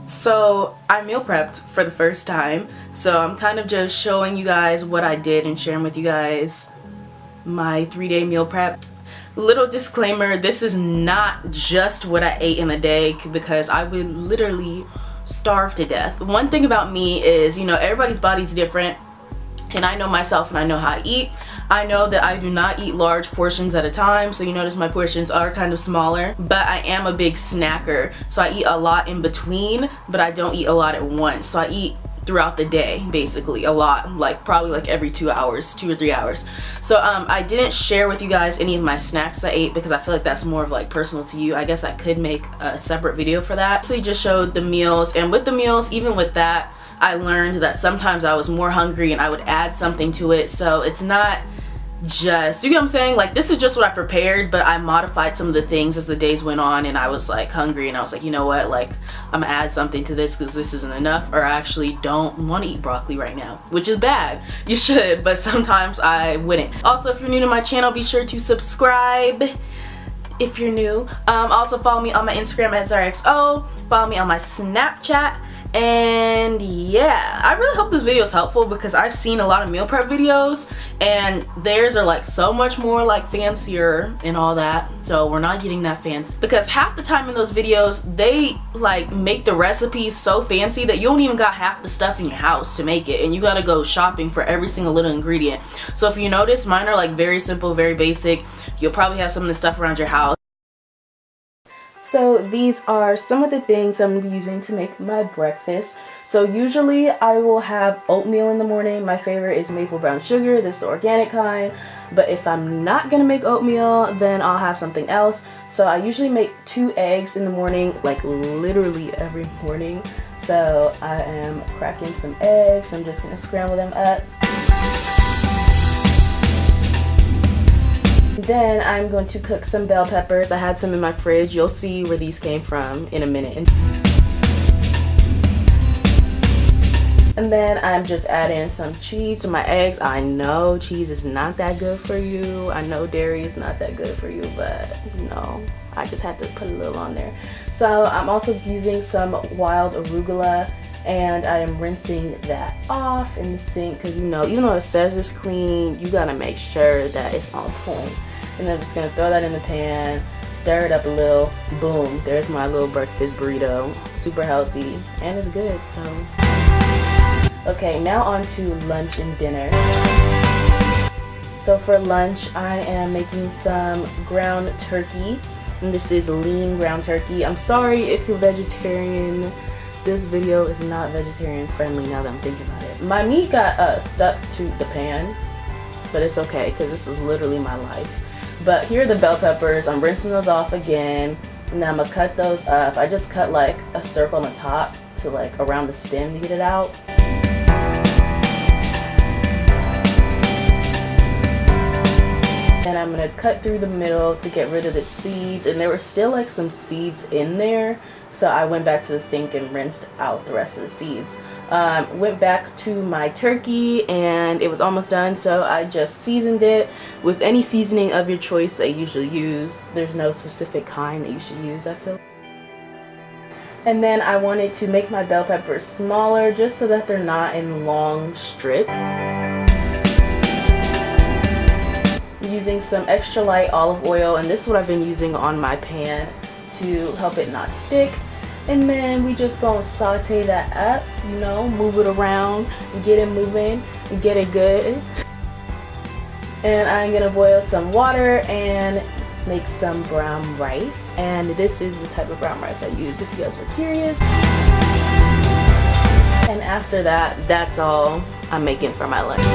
So I meal prepped for the first time, so I'm kind of just showing you guys what I did and sharing with you guys my 3-day meal prep. Little disclaimer, this is not just what I ate in a day, because I would literally starve to death. One thing about me is, you know, everybody's body's different, and I know myself and I know how I eat. I know that I do not eat large portions at a time, so you notice my portions are kind of smaller, but I am a big snacker, so I eat a lot in between, but I don't eat a lot at once. So I eat throughout the day, basically a lot, like probably like every 2 hours, 2 or 3 hours. So I didn't share with you guys any of my snacks I ate, because I feel like that's more of like personal to you. I guess I could make a separate video for that. So I just showed the meals, and with the meals, even with that, I learned that sometimes I was more hungry and I would add something to it. So it's not just, you get what I'm saying? Like, this is just what I prepared, but I modified some of the things as the days went on, and I was like hungry, and I was like, you know what, like, I'm gonna add something to this because this isn't enough, or I actually don't want to eat broccoli right now, which is bad. You should, but sometimes I wouldn't. Also, if you're new to my channel, be sure to subscribe if you're new. Also follow me on my Instagram at ZaraXO, follow me on my Snapchat. And yeah, I really hope this video is helpful, because I've seen a lot of meal prep videos and theirs are like so much more like fancier and all that, so we're not getting that fancy, because half the time in those videos they like make the recipes so fancy that you don't even got half the stuff in your house to make it, and you gotta go shopping for every single little ingredient. So if you notice, mine are like very simple, very basic. You'll probably have some of the stuff around your house. So these are some of the things I'm going to be using to make my breakfast. So usually I will have oatmeal in the morning. My favorite is maple brown sugar. This is the organic kind. But if I'm not going to make oatmeal, then I'll have something else. So I usually make 2 eggs in the morning, like literally every morning. So I am cracking some eggs. I'm just going to scramble them up. Then I'm going to cook some bell peppers. I had some in my fridge. You'll see where these came from in a minute. And then I'm just adding some cheese to my eggs. I know cheese is not that good for you. I know dairy is not that good for you, but you know, I just had to put a little on there. So I'm also using some wild arugula, and I am rinsing that off in the sink, because you know, even though it says it's clean, you gotta make sure that it's on point. And then I'm just gonna throw that in the pan, stir it up a little, boom, there's my little breakfast burrito. Super healthy, and it's good, so. Okay, now on to lunch and dinner. So for lunch, I am making some ground turkey, and this is lean ground turkey. I'm sorry if you're vegetarian. This video is not vegetarian friendly now that I'm thinking about it. My meat got stuck to the pan, but it's okay, because this is literally my life. But here are the bell peppers. I'm rinsing those off again, and then I'm gonna cut those up. I just cut like a circle on the top to like around the stem to get it out. And I'm gonna cut through the middle to get rid of the seeds, and there were still like some seeds in there, so I went back to the sink and rinsed out the rest of the seeds. Went back to my turkey, and it was almost done, so I just seasoned it with any seasoning of your choice that you usually use. There's no specific kind that you should use, I feel. And then I wanted to make my bell peppers smaller, just so that they're not in long strips. Using some extra light olive oil, and this is what I've been using on my pan to help it not stick. And then we just gonna saute that up, you know, move it around, get it moving, and get it good. And I'm gonna boil some water and make some brown rice. And this is the type of brown rice I use, if you guys were curious. And after that, that's all I'm making for my lunch.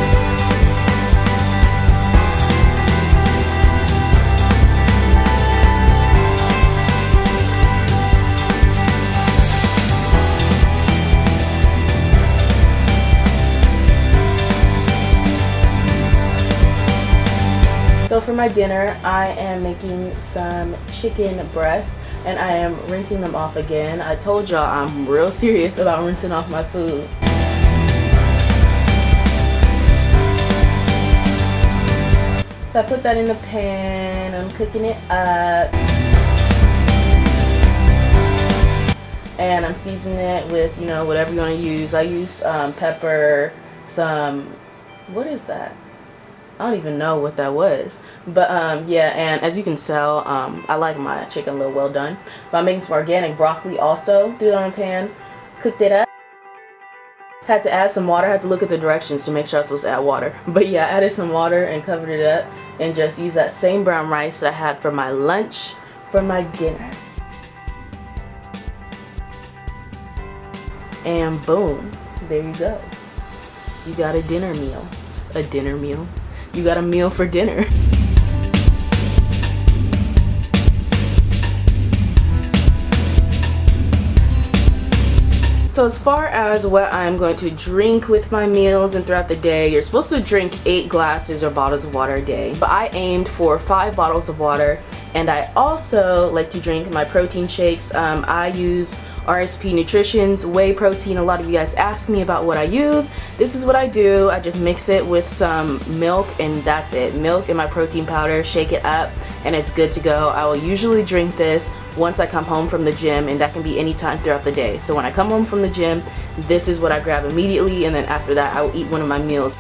So for my dinner, I am making some chicken breasts, and I am rinsing them off again. I told y'all I'm real serious about rinsing off my food. So I put that in the pan, I'm cooking it up. and I'm seasoning it with, you know, whatever you want to use. I use pepper, some, what is that? I don't even know what that was, but yeah, and as you can tell, I like my chicken a little well done. But I'm making some organic broccoli also. Threw it on a pan, cooked it up. Had to add some water. Had to look at the directions to make sure I was supposed to add water. But yeah, I added some water and covered it up, and just used that same brown rice that I had for my lunch for my dinner. And boom, there you go. You got a dinner meal. A dinner meal. You got a meal for dinner. So as far as what I'm going to drink with my meals and throughout the day, you're supposed to drink 8 glasses or bottles of water a day. But I aimed for 5 bottles of water, and I also like to drink my protein shakes. I use RSP Nutrition's whey protein. A lot of you guys ask me about what I use. This is what I do. I just mix it with some milk, and that's it. Milk and my protein powder, shake it up, and it's good to go. I will usually drink this once I come home from the gym, and that can be any time throughout the day. So when I come home from the gym, this is what I grab immediately, and then after that I will eat one of my meals.